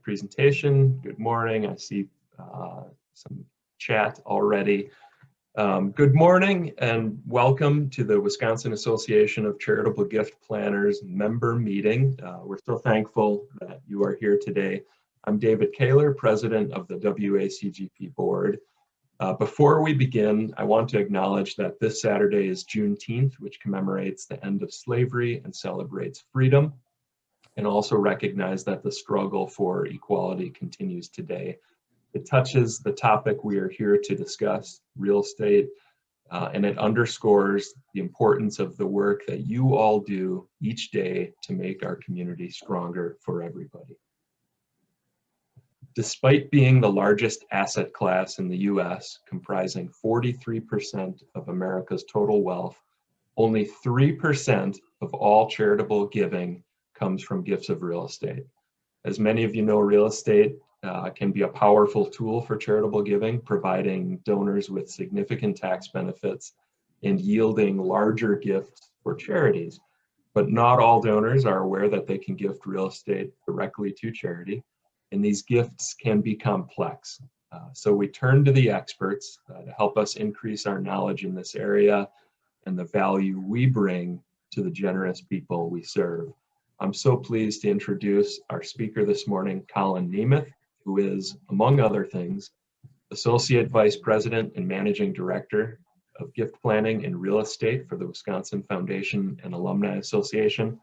the presentation. Good morning. I see some chat already. Good morning and welcome to the Wisconsin Association of Charitable Gift Planners member meeting. We're so thankful that you are here today. I'm David Kaler, president of the WACGP board. Before we begin, I want to acknowledge that this Saturday is Juneteenth, which commemorates the end of slavery and celebrates freedom, and also recognize that the struggle for equality continues today. It touches the topic we are here to discuss, real estate, and it underscores the importance of the work that you all do each day to make our community stronger for everybody. Despite being the largest asset class in the US, comprising 43% of America's total wealth, only 3% of all charitable giving comes from gifts of real estate. As many of you know, real estate can be a powerful tool for charitable giving, providing donors with significant tax benefits and yielding larger gifts for charities. But not all donors are aware that they can gift real estate directly to charity, and these gifts can be complex. So we turn to the experts to help us increase our knowledge in this area and the value we bring to the generous people we serve. I'm so pleased to introduce our speaker this morning, Colin Nemeth, who is, among other things, Associate Vice President and Managing Director of Gift Planning and Real Estate for the Wisconsin Foundation and Alumni Association.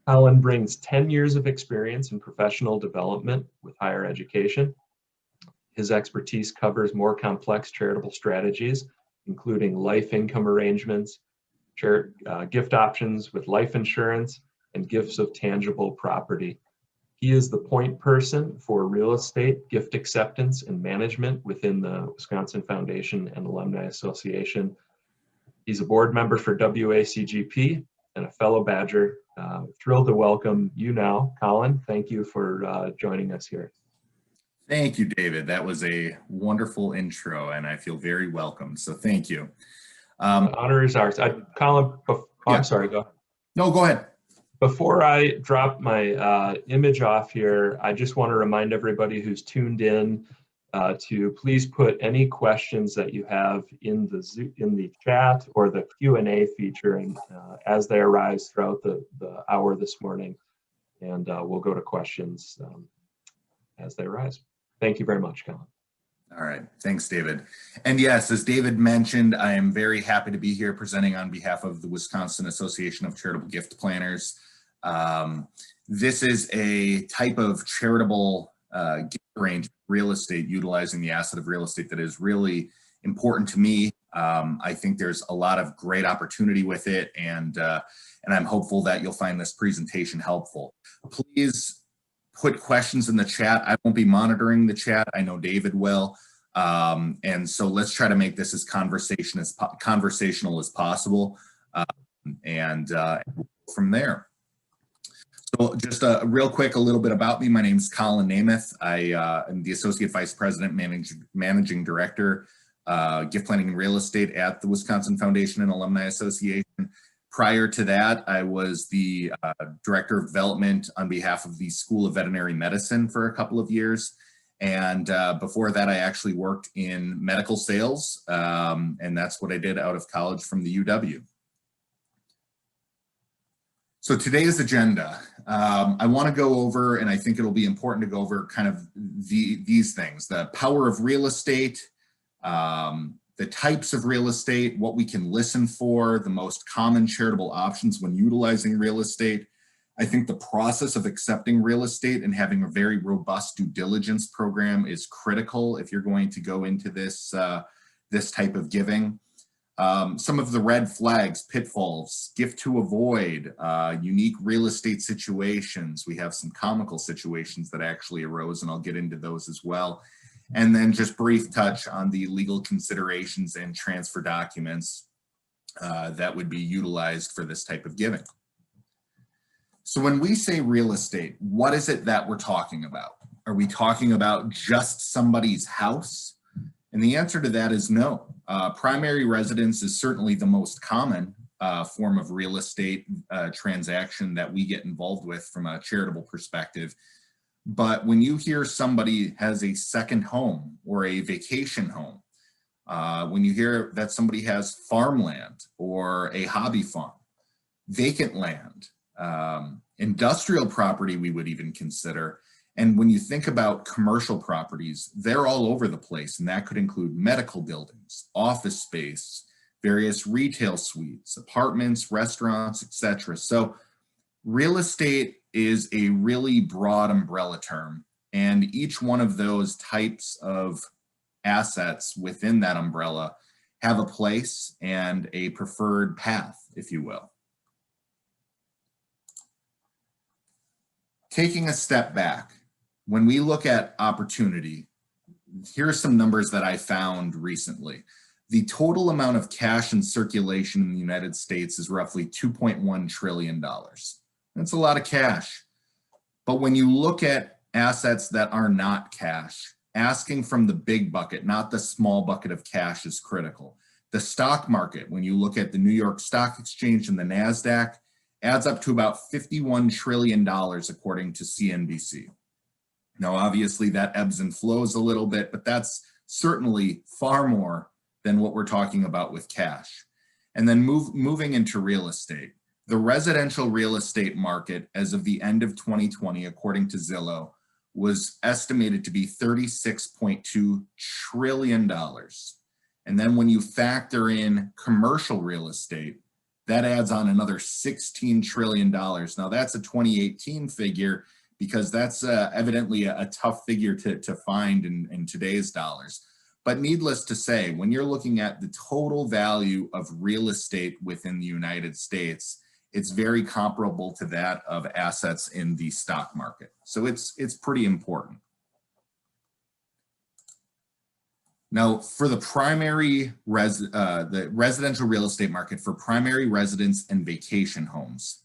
Colin brings 10 years of experience in professional development with higher education. His expertise covers more complex charitable strategies, including life income arrangements, gift options with life insurance, and gifts of tangible property. He is the point person for real estate, gift acceptance, and management within the Wisconsin Foundation and Alumni Association. He's a board member for WACGP and a fellow Badger. Thrilled to welcome you now, Colin. Thank you for joining us here. Thank you, David. That was a wonderful intro, and I feel very welcome. So thank you. The honor is ours. Colin, I'm sorry, go. No, go ahead. Before I drop my image off here, I just want to remind everybody who's tuned in to please put any questions that you have in the chat or the Q&A feature, and as they arise throughout the hour this morning, and we'll go to questions as they arise. Thank you very much, Colin. All right, thanks, David. And yes, as David mentioned, I am very happy to be here presenting on behalf of the Wisconsin Association of Charitable Gift Planners. This is a type of charitable gift arrangement, real estate, utilizing the asset of real estate that is really important to me. I think there's a lot of great opportunity with it, and I'm hopeful that you'll find this presentation helpful. Please put questions in the chat. I won't be monitoring the chat. I know David will. And so let's try to make this as conversational as possible, and from there. So just real quick, a little bit about me. My name is Colin Nemeth. I am the Associate Vice President, Managing Director, Gift Planning and Real Estate at the Wisconsin Foundation and Alumni Association. Prior to that, I was the Director of Development on behalf of the School of Veterinary Medicine for a couple of years. And before that, I actually worked in medical sales, and that's what I did out of college from the UW. So today's agenda, I want to go over, and I think it'll be important to go over kind of these things: the power of real estate, the types of real estate, what we can listen for, the most common charitable options when utilizing real estate. I think the process of accepting real estate and having a very robust due diligence program is critical if you're going to go into this, this type of giving. Some of the red flags, pitfalls, gift to avoid, unique real estate situations. We have some comical situations that actually arose, and I'll get into those as well. And then just brief touch on the legal considerations and transfer documents that would be utilized for this type of giving. So when we say real estate, what is it that we're talking about? Are we talking about just somebody's house? And the answer to that is no. Primary residence is certainly the most common form of real estate transaction that we get involved with from a charitable perspective. But when you hear somebody has a second home or a vacation home, when you hear that somebody has farmland or a hobby farm, vacant land, industrial property we would even consider. And when you think about commercial properties, they're all over the place. And that could include medical buildings, office space, various retail suites, apartments, restaurants, etc. So real estate is a really broad umbrella term. And each one of those types of assets within that umbrella have a place and a preferred path, if you will. Taking a step back, when we look at opportunity, here are some numbers that I found recently. The total amount of cash in circulation in the United States is roughly $2.1 trillion. That's a lot of cash. But when you look at assets that are not cash, asking from the big bucket, not the small bucket of cash, is critical. The stock market, when you look at the New York Stock Exchange and the NASDAQ, adds up to about $51 trillion according to CNBC. Now, obviously that ebbs and flows a little bit, but that's certainly far more than what we're talking about with cash. And then moving into real estate. The residential real estate market as of the end of 2020, according to Zillow, was estimated to be $36.2 trillion. And then when you factor in commercial real estate, that adds on another $16 trillion. Now that's a 2018 figure because that's evidently a tough figure to find in today's dollars. But needless to say, when you're looking at the total value of real estate within the United States, it's very comparable to that of assets in the stock market. So it's pretty important. Now, for the the residential real estate market for primary residence and vacation homes,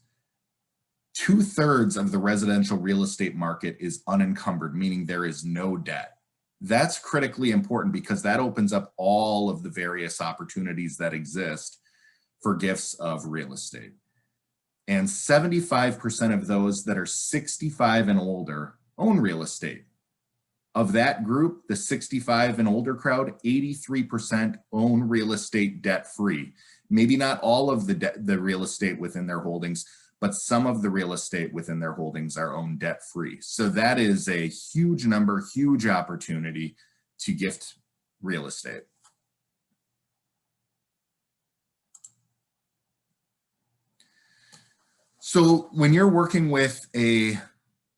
2/3 of the residential real estate market is unencumbered, meaning there is no debt. That's critically important because that opens up all of the various opportunities that exist for gifts of real estate. And 75% of those that are 65 and older own real estate. Of that group, the 65 and older crowd, 83% own real estate debt-free. Maybe not all of the real estate within their holdings, but some of the real estate within their holdings are owned debt-free. So that is a huge number, huge opportunity to gift real estate. So when you're working with a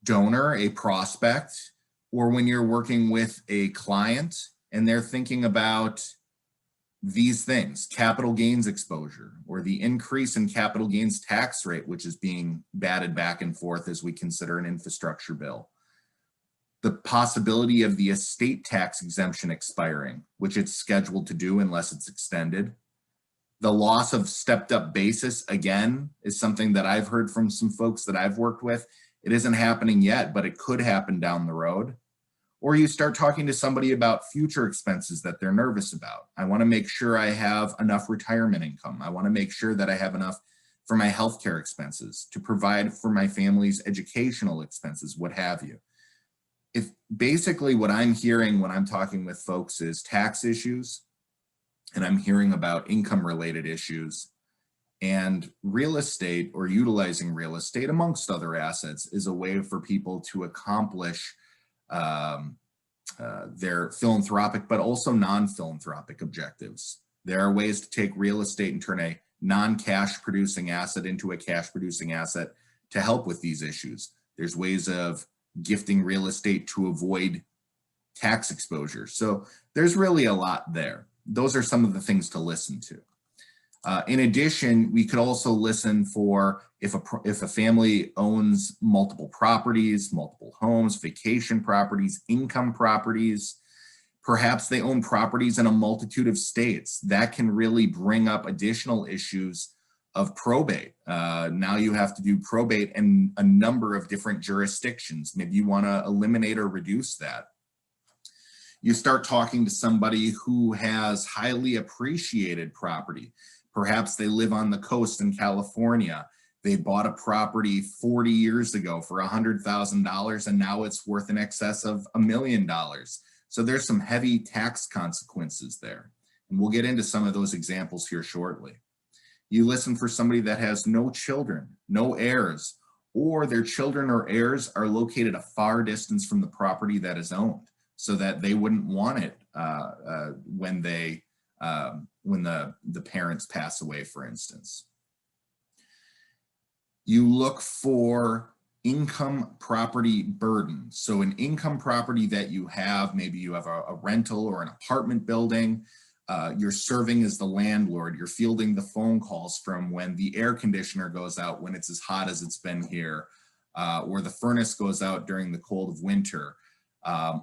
donor, a prospect, or when you're working with a client and they're thinking about these things, capital gains exposure, or the increase in capital gains tax rate, which is being batted back and forth as we consider an infrastructure bill, the possibility of the estate tax exemption expiring, which it's scheduled to do unless it's extended. The loss of stepped up basis, again, is something that I've heard from some folks that I've worked with. It isn't happening yet, but it could happen down the road. Or you start talking to somebody about future expenses that they're nervous about. I want to make sure I have enough retirement income. I want to make sure that I have enough for my healthcare expenses, to provide for my family's educational expenses, what have you. If basically what I'm hearing when I'm talking with folks is tax issues, and I'm hearing about income related issues, and real estate or utilizing real estate amongst other assets is a way for people to accomplish their philanthropic, but also non-philanthropic objectives. There are ways to take real estate and turn a non-cash producing asset into a cash producing asset to help with these issues. There's ways of gifting real estate to avoid tax exposure. So there's really a lot there. Those are some of the things to listen to. In addition, we could also listen for if a family owns multiple properties, multiple homes, vacation properties, income properties, perhaps they own properties in a multitude of states. That can really bring up additional issues of probate. Now you have to do probate in a number of different jurisdictions. Maybe you want to eliminate or reduce that. You start talking to somebody who has highly appreciated property. Perhaps they live on the coast in California They bought a property 40 years ago for $100,000 and now it's worth in excess of $1 million. So there's some heavy tax consequences there. And we'll get into some of those examples here shortly. You listen for somebody that has no children, no heirs, or their children or heirs are located a far distance from the property that is owned, so that they wouldn't want it when the parents pass away, for instance. You look for income property burden. So an income property that you have, maybe you have a rental or an apartment building, you're serving as the landlord, you're fielding the phone calls from when the air conditioner goes out when it's as hot as it's been here, or the furnace goes out during the cold of winter.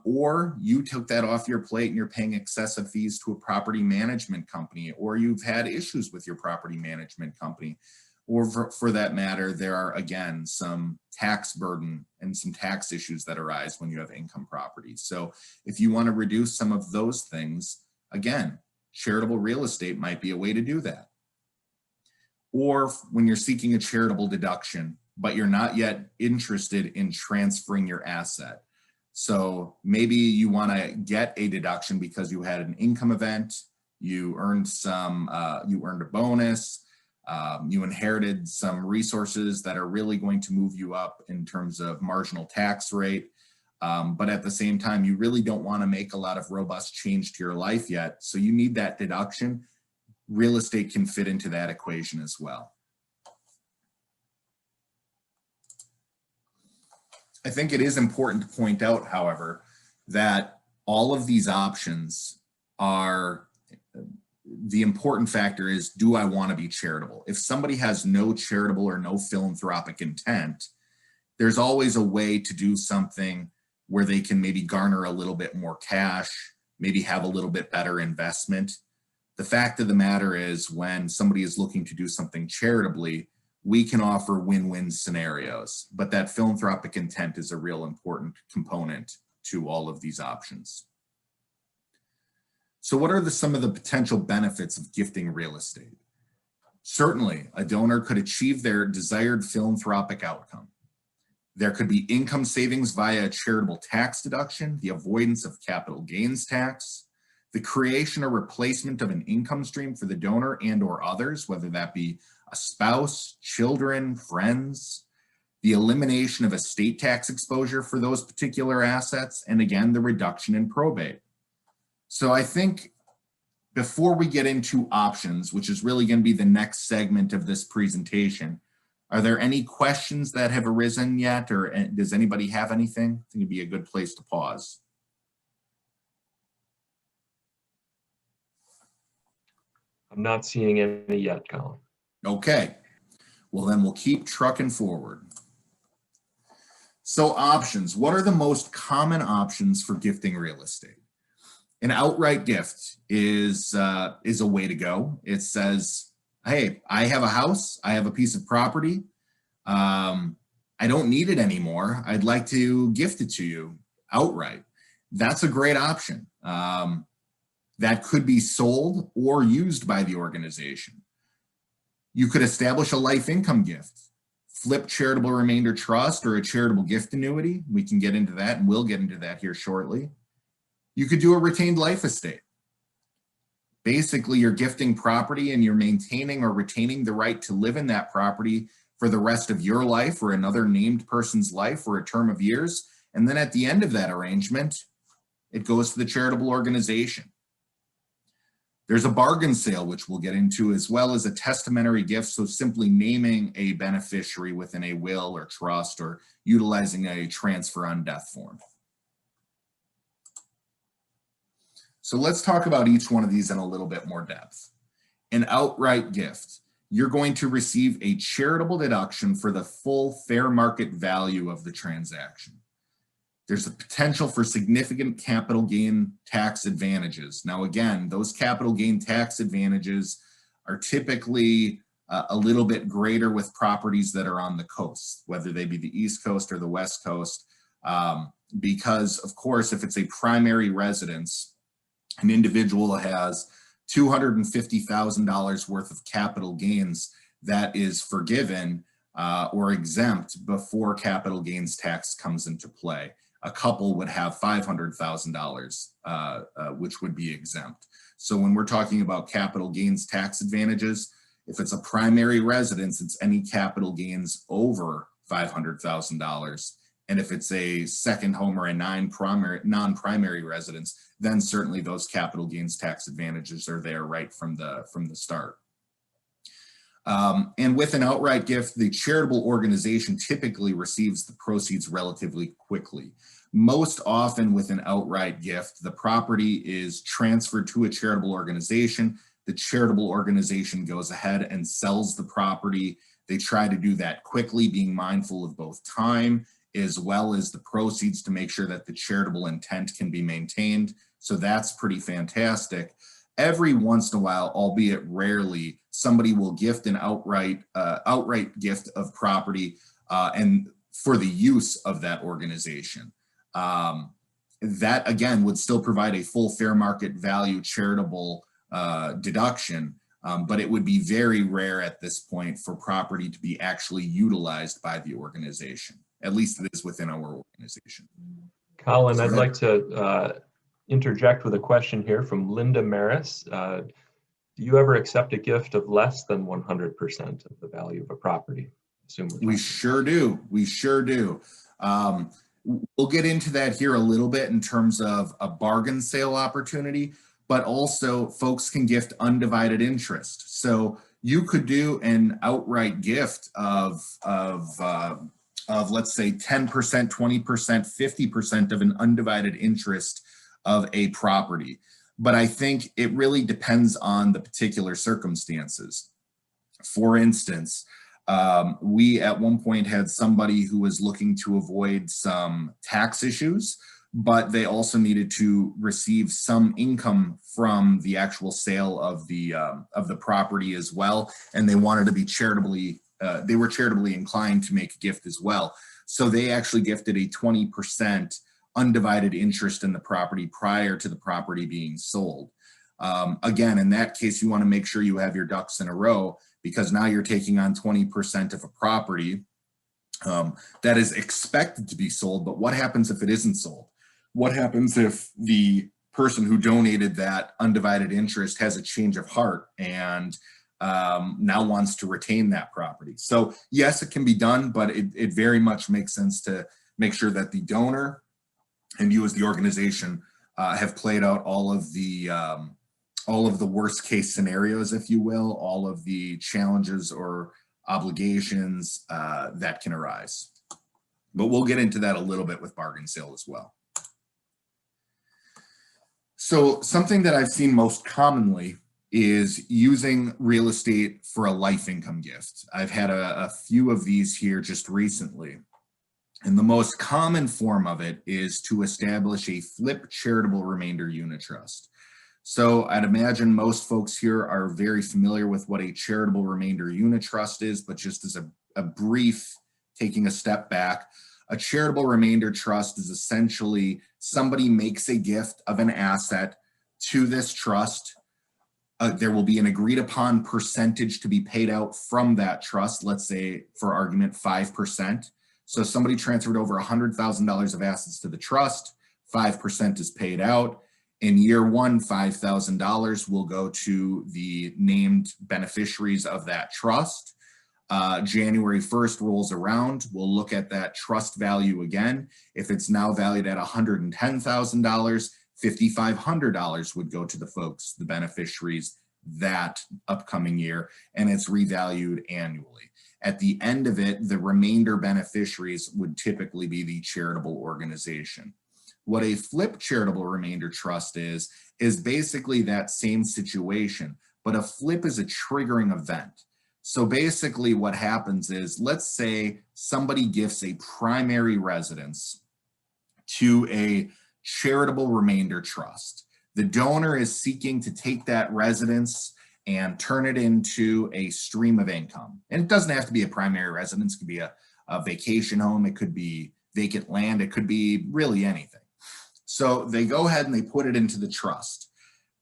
Or you took that off your plate and you're paying excessive fees to a property management company, or you've had issues with your property management company. Or for that matter, there are, again, some tax burden and some tax issues that arise when you have income properties. So if you want to reduce some of those things, again, charitable real estate might be a way to do that. Or when you're seeking a charitable deduction, but you're not yet interested in transferring your asset. So maybe you want to get a deduction because you had an income event, you earned a bonus, you inherited some resources that are really going to move you up in terms of marginal tax rate. But at the same time, you really don't want to make a lot of robust change to your life yet. So you need that deduction. Real estate can fit into that equation as well. I think it is important to point out, however, that all of these options are, the important factor is, do I want to be charitable? If somebody has no charitable or no philanthropic intent, there's always a way to do something where they can maybe garner a little bit more cash, maybe have a little bit better investment. The fact of the matter is, when somebody is looking to do something charitably, we can offer win-win scenarios, but that philanthropic intent is a real important component to all of these options. So what are some of the potential benefits of gifting real estate? Certainly, a donor could achieve their desired philanthropic outcome. There could be income savings via a charitable tax deduction, the avoidance of capital gains tax, the creation or replacement of an income stream for the donor and or others, whether that be a spouse, children, friends, the elimination of estate tax exposure for those particular assets, and again, the reduction in probate. So I think before we get into options, which is really going to be the next segment of this presentation, are there any questions that have arisen yet, or does anybody have anything? I think it'd be a good place to pause. I'm not seeing any yet, Colin. Okay, well then we'll keep trucking forward. So options, what are the most common options for gifting real estate? An outright gift is a way to go. It says, hey, I have a house, I have a piece of property, I don't need it anymore, I'd like to gift it to you outright. That's a great option. That could be sold or used by the organization. You could establish a life income gift, flip charitable remainder trust, or a charitable gift annuity. We can get into that, and we'll get into that here shortly. You could do a retained life estate. Basically, you're gifting property and you're maintaining or retaining the right to live in that property for the rest of your life or another named person's life for a term of years. And then at the end of that arrangement, it goes to the charitable organization. There's a bargain sale, which we'll get into, as well as a testamentary gift. So simply naming a beneficiary within a will or trust, or utilizing a transfer on death form. So let's talk about each one of these in a little bit more depth. An outright gift. You're going to receive a charitable deduction for the full fair market value of the transaction. There's a potential for significant capital gain tax advantages. Now, again, those capital gain tax advantages are typically a little bit greater with properties that are on the coast, whether they be the East Coast or the West Coast, because, of course, if it's a primary residence, an individual has $250,000 worth of capital gains that is forgiven or exempt before capital gains tax comes into play. A couple would have $500,000, which would be exempt. So when we're talking about capital gains tax advantages, if it's a primary residence, it's any capital gains over $500,000. And if it's a second home or a non-primary residence, then certainly those capital gains tax advantages are there right from the start. And with an outright gift, the charitable organization typically receives the proceeds relatively quickly. Most often with an outright gift, the property is transferred to a charitable organization. The charitable organization goes ahead and sells the property. They try to do that quickly, being mindful of both time as well as the proceeds to make sure that the charitable intent can be maintained. So that's pretty fantastic. Every once in a while, albeit rarely, somebody will gift an outright gift of property and for the use of that organization. That again would still provide a full fair market value charitable deduction, but it would be very rare at this point for property to be actually utilized by the organization. At least it is within our organization. Colin, I'd like to interject with a question here from Linda Maris. Do you ever accept a gift of less than 100% of the value of a property? We sure do. We sure do. We'll get into that here a little bit in terms of a bargain sale opportunity, but also folks can gift undivided interest. So you could do an outright gift of let's say 10%, 20%, 50% of an undivided interest of a property. But I think it really depends on the particular circumstances. For instance, we at one point had somebody who was looking to avoid some tax issues, but they also needed to receive some income from the actual sale of the property as well, and they wanted to be charitably inclined to make a gift as well. So they actually gifted a 20% undivided interest in the property prior to the property being sold. Again, in that case, you want to make sure you have your ducks in a row, because now you're taking on 20% of a property that is expected to be sold. But what happens if it isn't sold? What happens if the person who donated that undivided interest has a change of heart and now wants to retain that property? So yes, it can be done, but it very much makes sense to make sure that the donor and you as the organization have played out all of the worst case scenarios, if you will, all of the challenges or obligations that can arise. But we'll get into that a little bit with bargain sale as well. So something that I've seen most commonly is using real estate for a life income gift. I've had a few of these here just recently. And the most common form of it is to establish a flip charitable remainder unit trust. So I'd imagine most folks here are very familiar with what a charitable remainder unit trust is, but just as a brief, taking a step back, a charitable remainder trust is essentially somebody makes a gift of an asset to this trust. There will be an agreed upon percentage to be paid out from that trust, let's say for argument 5%. So somebody transferred over $100,000 of assets to the trust, 5% is paid out. In year one, $5,000 will go to the named beneficiaries of that trust. January 1st rolls around, we'll look at that trust value again. If it's now valued at $110,000, $5,500 would go to the folks, the beneficiaries, that upcoming year, and it's revalued annually. At the end of it, the remainder beneficiaries would typically be the charitable organization. What a flip charitable remainder trust is basically that same situation, but a flip is a triggering event. So basically what happens is, let's say somebody gifts a primary residence to a charitable remainder trust. The donor is seeking to take that residence and turn it into a stream of income. And it doesn't have to be a primary residence. It could be a vacation home. It could be vacant land. It could be really anything. So they go ahead and they put it into the trust.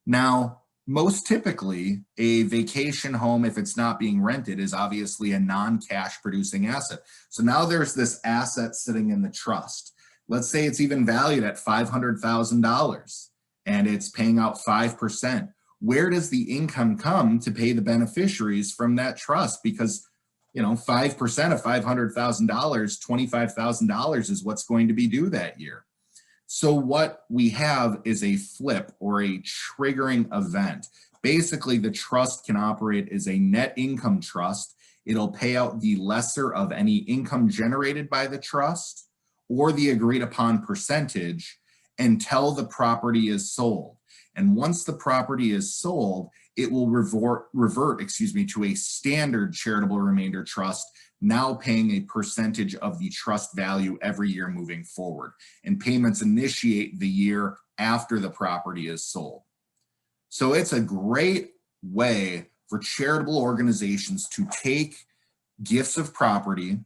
Now, Most typically, a vacation home, if it's not being rented, is obviously a non-cash producing asset. So now there's this asset sitting in the trust. Let's say it's even valued at $500,000 and it's paying out 5%. Where does the income come to pay the beneficiaries from that trust? Because 5% of $500,000, $25,000 is what's going to be due that year. So what we have is a flip or a triggering event. Basically, the trust can operate as a net income trust. It'll pay out the lesser of any income generated by the trust or the agreed upon percentage until the property is sold. And once the property is sold, it will revert to a standard charitable remainder trust, now paying a percentage of the trust value every year moving forward. And payments initiate the year after the property is sold. So it's a great way for charitable organizations to take gifts of property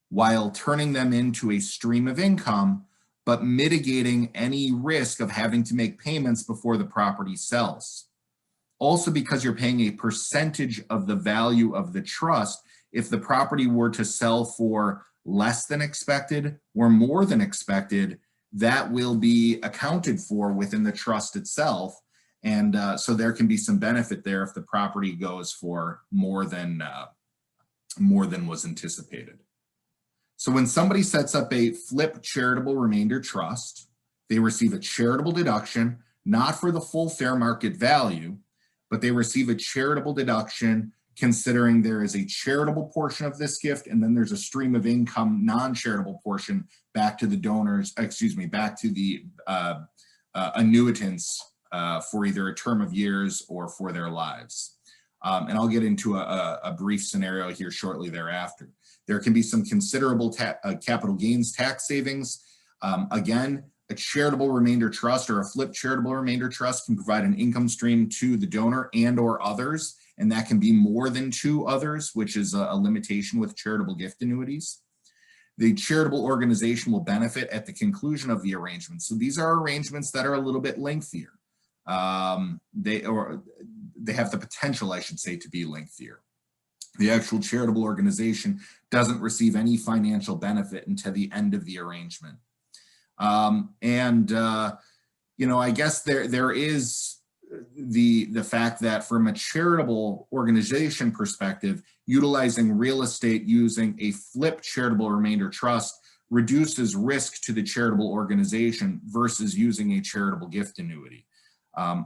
while turning them into a stream of income, but mitigating any risk of having to make payments before the property sells. Also, because you're paying a percentage of the value of the trust, if the property were to sell for less than expected or more than expected, that will be accounted for within the trust itself. And so there can be some benefit there if the property goes for more than was anticipated. So when somebody sets up a flip charitable remainder trust, they receive a charitable deduction, not for the full fair market value, but they receive a charitable deduction considering there is a charitable portion of this gift, and then there's a stream of income non-charitable portion back to the donors, back to the annuitants for either a term of years or for their lives. And I'll get into a brief scenario here shortly thereafter. There can be some considerable capital gains tax savings. Again, a charitable remainder trust or a flip charitable remainder trust can provide an income stream to the donor and or others, and that can be more than two others, which is a limitation with charitable gift annuities. The charitable organization will benefit at the conclusion of the arrangement. So these are arrangements that are a little bit lengthier. They have the potential, I should say, to be lengthier. The actual charitable organization doesn't receive any financial benefit until the end of the arrangement. I guess there is the fact that from a charitable organization perspective, utilizing real estate using a flip charitable remainder trust reduces risk to the charitable organization versus using a charitable gift annuity.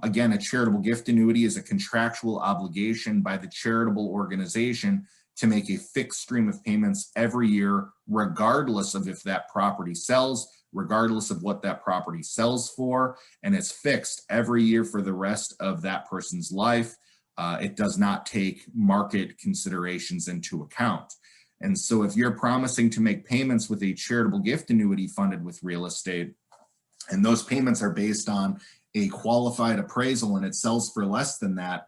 Again, a charitable gift annuity is a contractual obligation by the charitable organization to make a fixed stream of payments every year, regardless of if that property sells, regardless of what that property sells for, and it's fixed every year for the rest of that person's life. It does not take market considerations into account. And so if you're promising to make payments with a charitable gift annuity funded with real estate, and those payments are based on a qualified appraisal and it sells for less than that,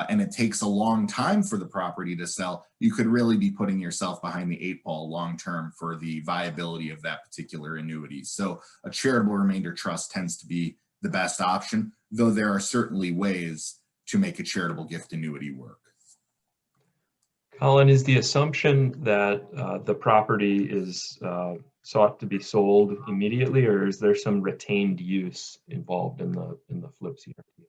and it takes a long time for the property to sell, you could really be putting yourself behind the eight ball long-term for the viability of that particular annuity. So a charitable remainder trust tends to be the best option, though there are certainly ways to make a charitable gift annuity work. Colin, is the assumption that the property is sought to be sold immediately, or is there some retained use involved in the flip CRT?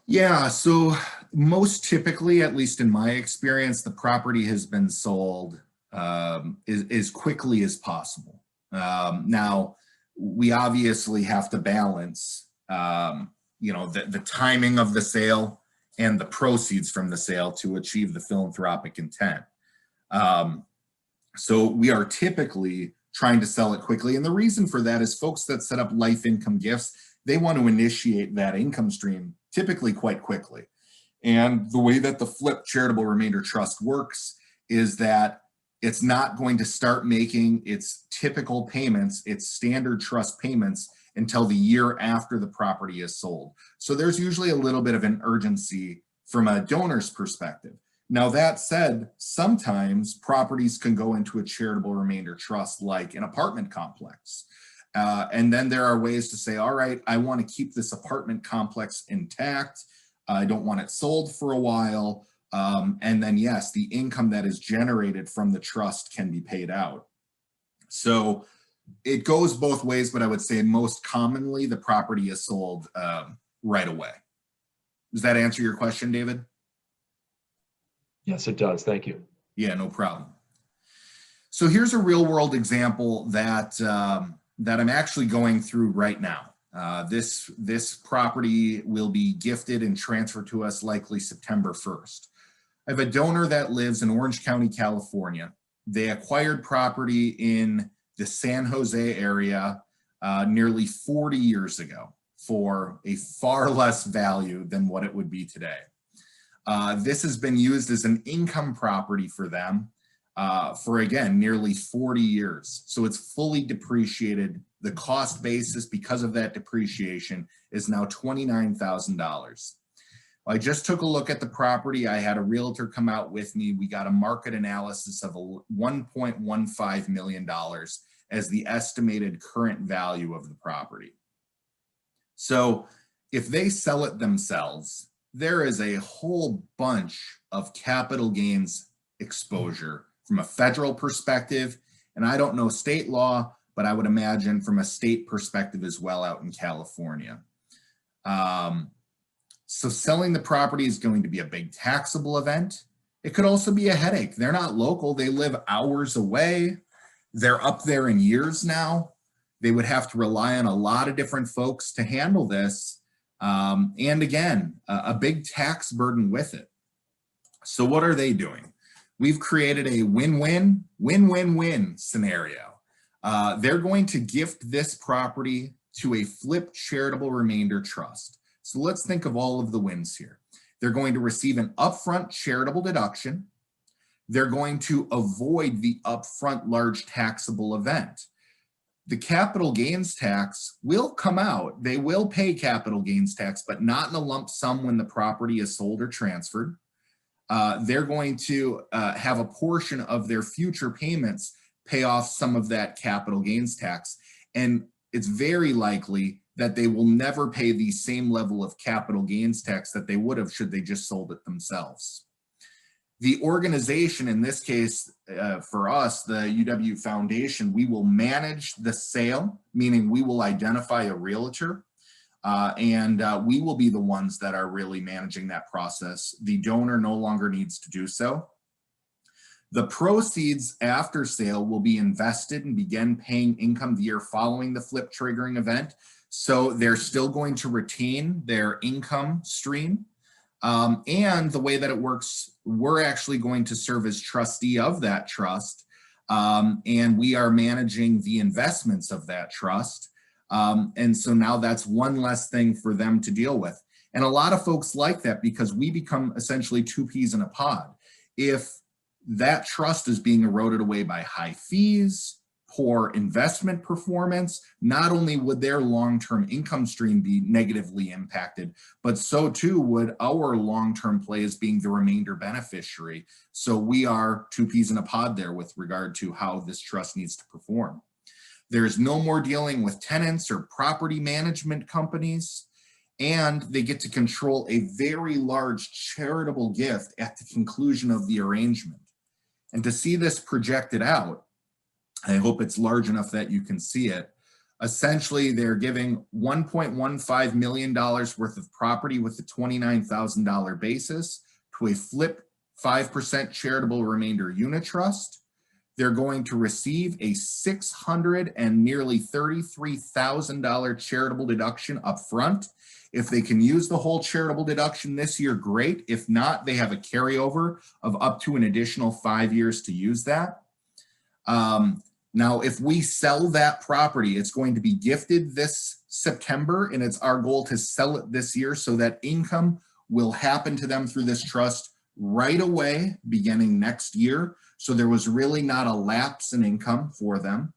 Yeah, so most typically, at least in my experience, the property has been sold as quickly as possible. Now, we obviously have to balance, the timing of the sale and the proceeds from the sale to achieve the philanthropic intent. So we are typically trying to sell it quickly. And the reason for that is folks that set up life income gifts, they want to initiate that income stream typically quite quickly. And the way that the flip charitable remainder trust works is that it's not going to start making its typical payments, its standard trust payments, until the year after the property is sold. So there's usually a little bit of an urgency from a donor's perspective. Now, that said, sometimes properties can go into a charitable remainder trust like an apartment complex. And then there are ways to say, all right, I want to keep this apartment complex intact. I don't want it sold for a while. And then yes, the income that is generated from the trust can be paid out. So it goes both ways, but I would say most commonly the property is sold right away. Does that answer your question, David? Yes, it does. Thank you. Yeah, no problem. So here's a real world example that that I'm actually going through right now. This property will be gifted and transferred to us likely September 1st. I have a donor that lives in Orange County, California. They acquired property in the San Jose area nearly 40 years ago for a far less value than what it would be today. This has been used as an income property for them for, again, nearly 40 years. So it's fully depreciated. The cost basis because of that depreciation is now $29,000. I just took a look at the property. I had a realtor come out with me. We got a market analysis of $1.15 million as the estimated current value of the property. So if they sell it themselves, there is a whole bunch of capital gains exposure from a federal perspective. And I don't know state law, but I would imagine from a state perspective as well out in California. So selling the property is going to be a big taxable event. It could also be a headache. They're not local. They live hours away. They're up there in years now. They would have to rely on a lot of different folks to handle this. And again, a big tax burden with it. So what are they doing? We've created a win-win, win-win-win scenario. They're going to gift this property to a flipped charitable remainder trust. So let's think of all of the wins here. They're going to receive an upfront charitable deduction. They're going to avoid the upfront large taxable event. The capital gains tax will come out. They will pay capital gains tax, but not in a lump sum when the property is sold or transferred. They're going to have a portion of their future payments pay off some of that capital gains tax. And it's very likely that they will never pay the same level of capital gains tax that they would have should they just sold it themselves. The organization, in this case, for us, the UW Foundation, we will manage the sale, meaning we will identify a realtor, and we will be the ones that are really managing that process. The donor no longer needs to do so. The proceeds after sale will be invested and begin paying income the year following the flip triggering event. So they're still going to retain their income stream. And the way that it works, we're actually going to serve as trustee of that trust. And we are managing the investments of that trust. And so now that's one less thing for them to deal with. And a lot of folks like that because we become essentially two peas in a pod. If that trust is being eroded away by high fees, poor investment performance, not only would their long-term income stream be negatively impacted, but so too would our long-term play as being the remainder beneficiary. So we are two peas in a pod there with regard to how this trust needs to perform. There's no more dealing with tenants or property management companies, and they get to control a very large charitable gift at the conclusion of the arrangement. And to see this projected out, I hope it's large enough that you can see it. Essentially, they're giving $1.15 million worth of property with a $29,000 basis to a flip 5% charitable remainder unit trust. They're going to receive a $600 and nearly $33,000 charitable deduction up front. If they can use the whole charitable deduction this year, great. If not, they have a carryover of up to an additional 5 years to use that. Now, if we sell that property, it's going to be gifted this September, and it's our goal to sell it this year so that income will happen to them through this trust right away, beginning next year. So there was really not a lapse in income for them.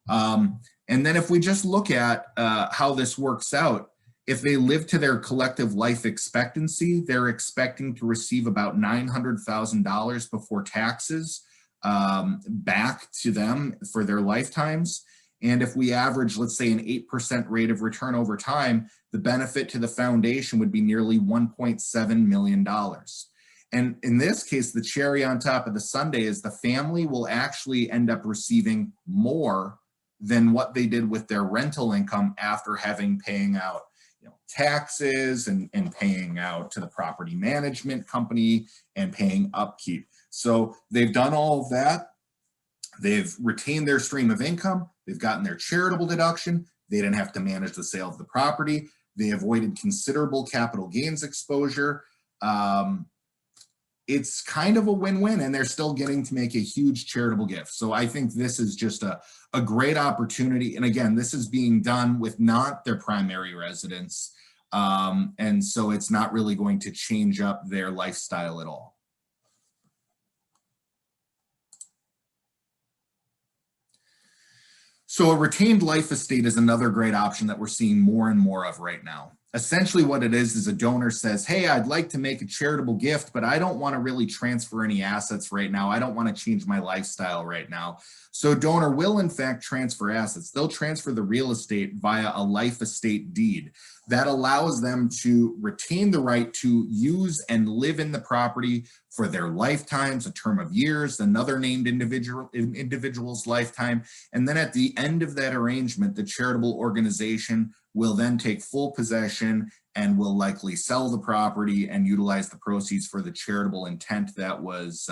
And then if we just look at how this works out, if they live to their collective life expectancy, they're expecting to receive about $900,000 before taxes back to them for their lifetimes. And if we average, let's say, an 8% rate of return over time, the benefit to the foundation would be nearly $1.7 million. And in this case, the cherry on top of the sundae is the family will actually end up receiving more than what they did with their rental income after having paying out taxes and paying out to the property management company and paying upkeep. So they've done all of that. They've retained their stream of income. They've gotten their charitable deduction. They didn't have to manage the sale of the property. They avoided considerable capital gains exposure. It's kind of a win-win, and they're still getting to make a huge charitable gift. So I think this is just a great opportunity. And again, this is being done with not their primary residence. And so it's not really going to change up their lifestyle at all. So a retained life estate is another great option that we're seeing more and more of right now. Essentially what it is a donor says, hey, I'd like to make a charitable gift, but I don't want to really transfer any assets right now. I don't want to change my lifestyle right now. So a donor will in fact transfer assets. They'll transfer the real estate via a life estate deed. That allows them to retain the right to use and live in the property for their lifetimes, a term of years, another named individual's lifetime. And then at the end of that arrangement, the charitable organization will then take full possession and will likely sell the property and utilize the proceeds for the charitable intent that was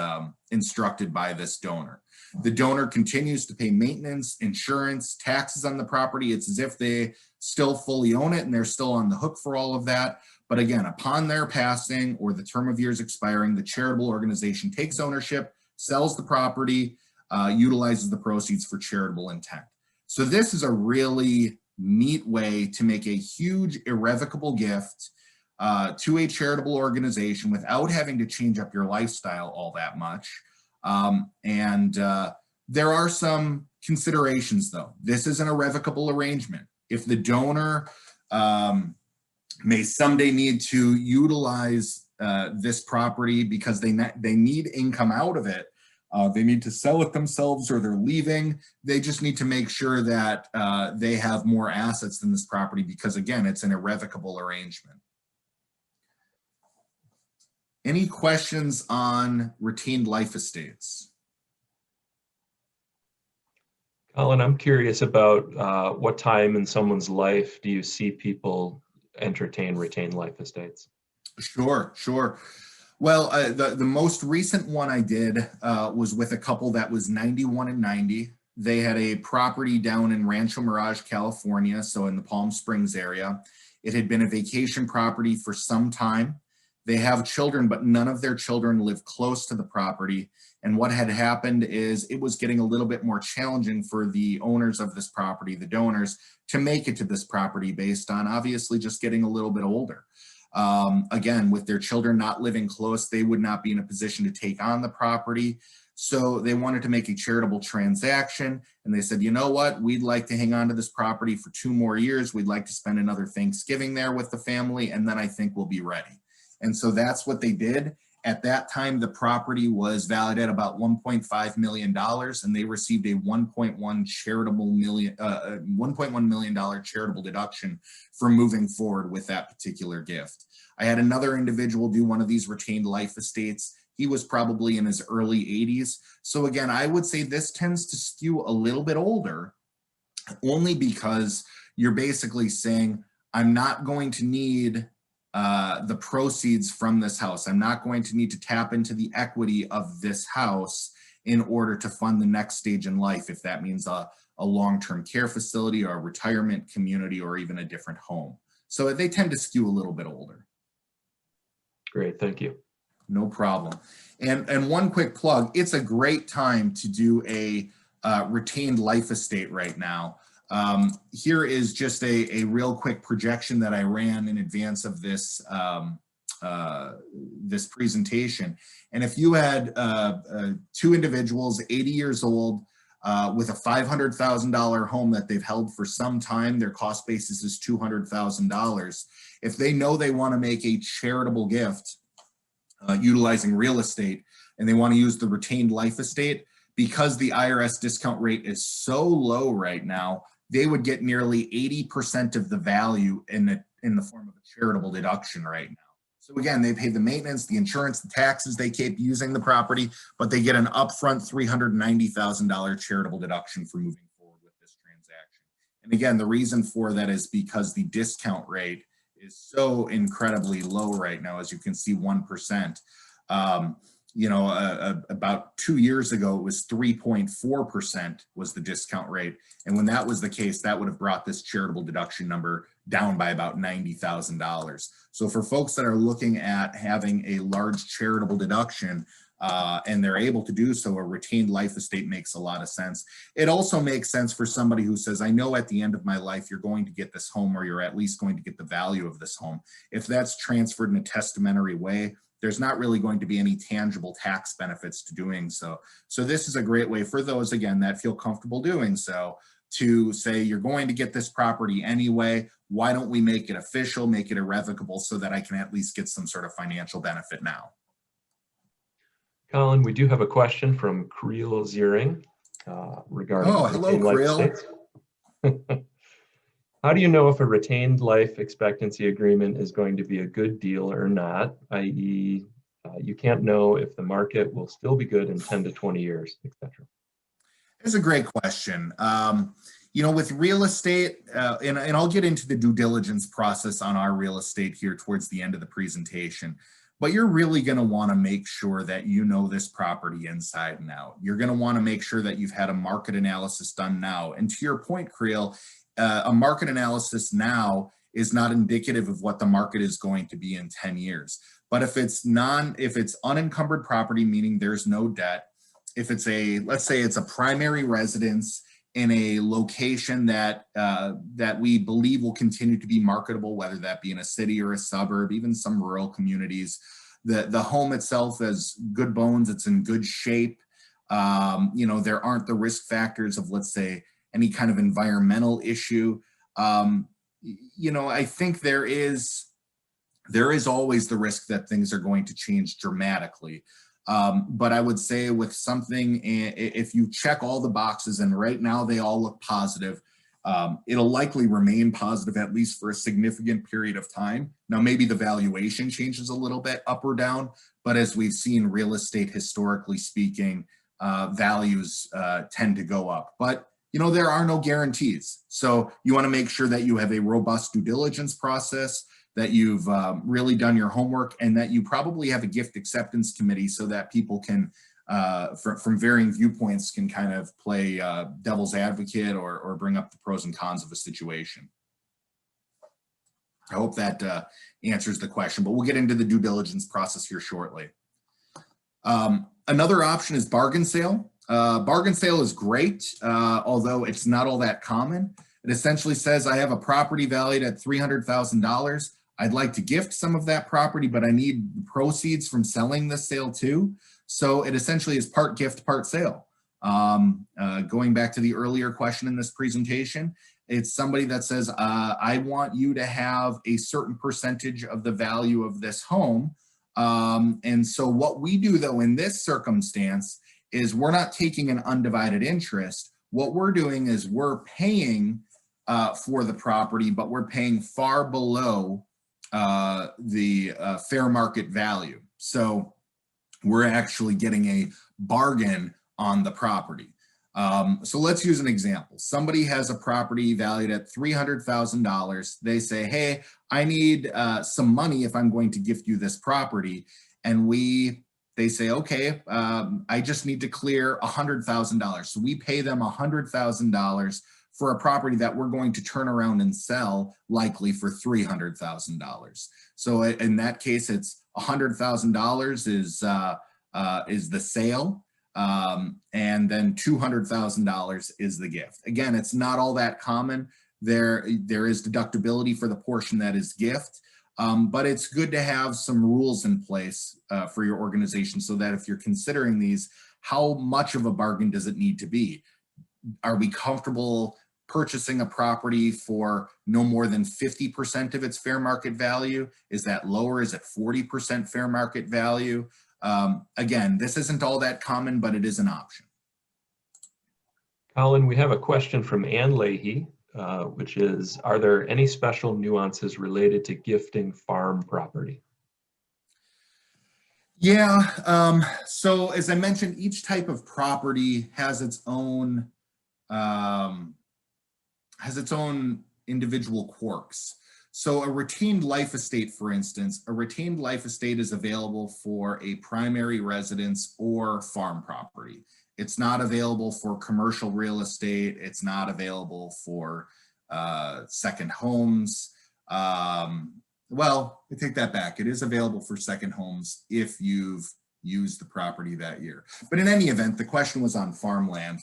instructed by this donor. The donor continues to pay maintenance, insurance, taxes on the property. It's as if they still fully own it and they're still on the hook for all of that. But again, upon their passing or the term of years expiring, the charitable organization takes ownership, sells the property, utilizes the proceeds for charitable intent. So this is a really neat way to make a huge irrevocable gift to a charitable organization without having to change up your lifestyle all that much. There are some considerations though. This is an irrevocable arrangement. If the donor may someday need to utilize this property because they need income out of it, they need to sell it themselves or they're leaving, they just need to make sure that they have more assets than this property because again, it's an irrevocable arrangement. Any questions on retained life estates? Colin, I'm curious about what time in someone's life do you see people entertain retained life estates? Sure. Well, the most recent one I did was with a couple that was 91 and 90. They had a property down in Rancho Mirage, California, so in the Palm Springs area. It had been a vacation property for some time. They have children, but none of their children live close to the property. And what had happened is it was getting a little bit more challenging for the owners of this property, the donors, to make it to this property based on obviously just getting a little bit older. Again, with their children not living close, they would not be in a position to take on the property. So they wanted to make a charitable transaction. And they said, you know what, we'd like to hang on to this property for 2 more years. We'd like to spend another Thanksgiving there with the family. And then I think we'll be ready. And so that's what they did. At that time, the property was valued at about $1.5 million, and they received a $1.1 million charitable deduction for moving forward with that particular gift. I had another individual do one of these retained life estates. He was probably in his early 80s. So again, I would say this tends to skew a little bit older, only because you're basically saying, I'm not going to need the proceeds from this house. I'm not going to need to tap into the equity of this house in order to fund the next stage in life, if that means a long-term care facility or a retirement community or even a different home. So they tend to skew a little bit older. Great, thank you. No problem. And one quick plug, it's a great time to do a retained life estate right now. Here is just a real quick projection that I ran in advance of this this presentation. And if you had 2 individuals, 80 years old, with a $500,000 home that they've held for some time, their cost basis is $200,000. If they know they want to make a charitable gift utilizing real estate and they want to use the retained life estate, because the IRS discount rate is so low right now, they would get nearly 80% of the value in the form of a charitable deduction right now. So again, they pay the maintenance, the insurance, the taxes, they keep using the property, but they get an upfront $390,000 charitable deduction for moving forward with this transaction. And again, the reason for that is because the discount rate is so incredibly low right now. As you can see, 1%. About 2 years ago, it was 3.4% was the discount rate. And when that was the case, that would have brought this charitable deduction number down by about $90,000. So for folks that are looking at having a large charitable deduction, and they're able to do so, a retained life estate makes a lot of sense. It also makes sense for somebody who says, I know at the end of my life, you're going to get this home, or you're at least going to get the value of this home. If that's transferred in a testamentary way, there's not really going to be any tangible tax benefits to doing so. So this is a great way for those, again, that feel comfortable doing so, to say, you're going to get this property anyway. Why don't we make it official, make it irrevocable, so that I can at least get some sort of financial benefit now? Colin, we do have a question from Creel Ziering regarding hello, retained life Creel. estates. How do you know if a retained life expectancy agreement is going to be a good deal or not, i.e., you can't know if the market will still be good in 10 to 20 years, etc.? It's a great question. With real estate, and I'll get into the due diligence process on our real estate here towards the end of the presentation, but you're really going to want to make sure that you know this property inside and out. You're going to want to make sure that you've had a market analysis done now. And to your point, Creel, a market analysis now is not indicative of what the market is going to be in 10 years. But if it's unencumbered property, meaning there's no debt, if it's let's say it's a primary residence in a location that we believe will continue to be marketable, whether that be in a city or a suburb, even some rural communities, the home itself has good bones, it's in good shape. There aren't the risk factors of, let's say, any kind of environmental issue. I think there is always the risk that things are going to change dramatically. But I would say with something, if you check all the boxes, and right now they all look positive, it'll likely remain positive at least for a significant period of time. Now, maybe the valuation changes a little bit up or down, but as we've seen real estate, historically speaking, values tend to go up. But there are no guarantees. So you want to make sure that you have a robust due diligence process, that you've really done your homework, and that you probably have a gift acceptance committee so that people can, from varying viewpoints, can kind of play devil's advocate or bring up the pros and cons of a situation. I hope that answers the question, but we'll get into the due diligence process here shortly. Another option is bargain sale. Bargain sale is great, although it's not all that common. It essentially says, I have a property valued at $300,000. I'd like to gift some of that property, but I need the proceeds from selling this sale too. So it essentially is part gift, part sale. Going back to the earlier question in this presentation, it's somebody that says, I want you to have a certain percentage of the value of this home. And so what we do, though, in this circumstance is we're not taking an undivided interest. What we're doing is we're paying for the property, but we're paying far below the fair market value. So we're actually getting a bargain on the property. So let's use an example. Somebody has a property valued at $300,000. They say, hey, I need some money if I'm going to gift you this property. And they say, okay, I just need to clear $100,000. So we pay them $100,000 for a property that we're going to turn around and sell, likely for $300,000. So in that case, it's $100,000 is the sale, and then $200,000 is the gift. Again, it's not all that common. There is deductibility for the portion that is gift. But it's good to have some rules in place for your organization so that if you're considering these, how much of a bargain does it need to be? Are we comfortable purchasing a property for no more than 50% of its fair market value? Is that lower? Is it 40% fair market value? Again, this isn't all that common, but it is an option. Colin, we have a question from Ann Leahy, which is, are there any special nuances related to gifting farm property? Yeah, so as I mentioned, each type of property um, has its own individual quirks. So a retained life estate, for instance, a retained life estate is available for a primary residence or farm property. It's not available for commercial real estate. It's not available for second homes. Well, I take that back. It is available for second homes if you've used the property that year. But in any event, the question was on farmland.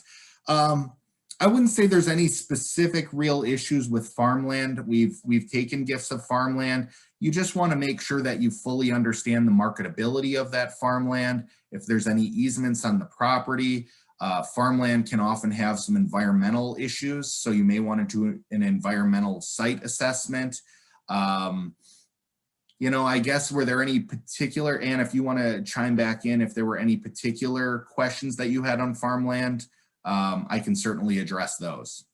I wouldn't say there's any specific real issues with farmland. We've taken gifts of farmland. You just want to make sure that you fully understand the marketability of that farmland. If there's any easements on the property, farmland can often have some environmental issues, so you may want to do an environmental site assessment. You know, I guess, were there any particular, Ann, if you want to chime back in, if there were any particular questions that you had on farmland, I can certainly address those.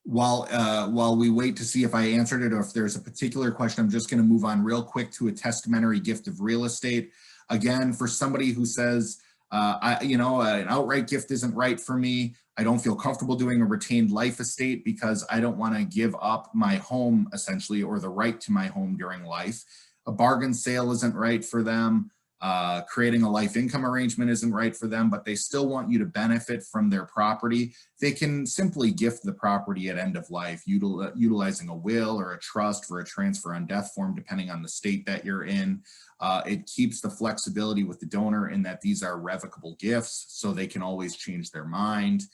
While we wait to see if I answered it or if there's a particular question, I'm just going to move on real quick to a testamentary gift of real estate. Again, for somebody who says, an outright gift isn't right for me. I don't feel comfortable doing a retained life estate because I don't want to give up my home, essentially, or the right to my home during life. A bargain sale isn't right for them. Creating a life income arrangement isn't right for them, but they still want you to benefit from their property. They can simply gift the property at end of life, utilizing a will or a trust for a transfer on death form, depending on the state that you're in. It keeps the flexibility with the donor in that these are revocable gifts, so they can always change their mind.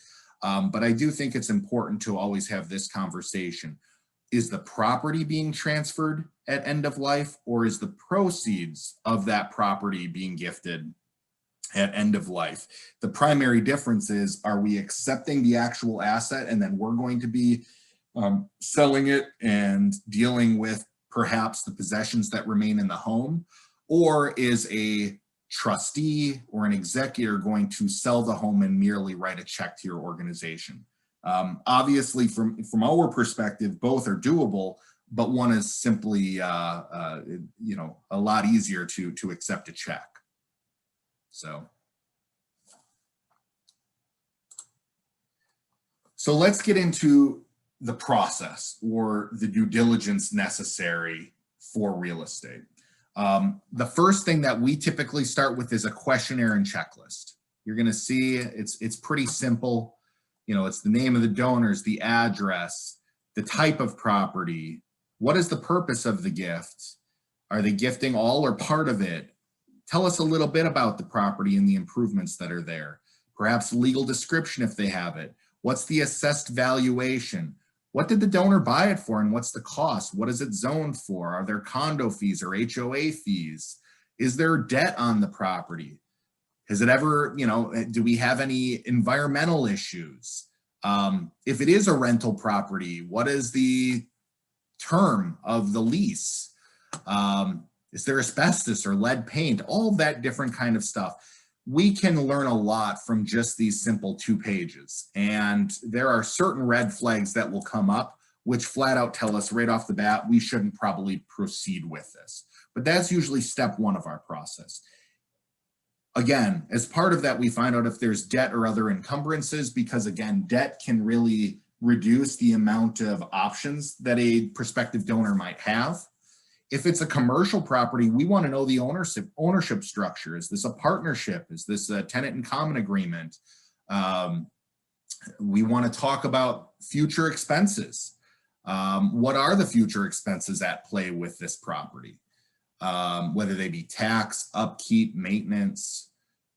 But I do think it's important to always have this conversation. Is the property being transferred at end of life, or is the proceeds of that property being gifted at end of life? The primary difference is, are we accepting the actual asset and then we're going to be selling it and dealing with perhaps the possessions that remain in the home? Or is a trustee or an executor going to sell the home and merely write a check to your organization? Obviously, from our perspective, both are doable, but one is simply, a lot easier to accept a check. So let's get into the process or the due diligence necessary for real estate. The first thing that we typically start with is a questionnaire and checklist. You're going to see it's pretty simple. You know, it's the name of the donors, the address, the type of property, what is the purpose of the gift? Are they gifting all or part of it? Tell us a little bit about the property and the improvements that are there. Perhaps legal description if they have it. What's the assessed valuation? What did the donor buy it for and what's the cost? What is it zoned for? Are there condo fees or HOA fees? Is there debt on the property? Has it ever, do we have any environmental issues? If it is a rental property, what is the term of the lease? Is there asbestos or lead paint? All that different kind of stuff. We can learn a lot from just these simple 2 pages. And there are certain red flags that will come up, which flat out tell us right off the bat, we shouldn't probably proceed with this. But that's usually step 1 of our process. Again, as part of that, we find out if there's debt or other encumbrances, because again, debt can really reduce the amount of options that a prospective donor might have. If it's a commercial property, we want to know the ownership structure. Is this a partnership? Is this a tenant in common agreement? We want to talk about future expenses. What are the future expenses at play with this property? Whether they be tax, upkeep, maintenance.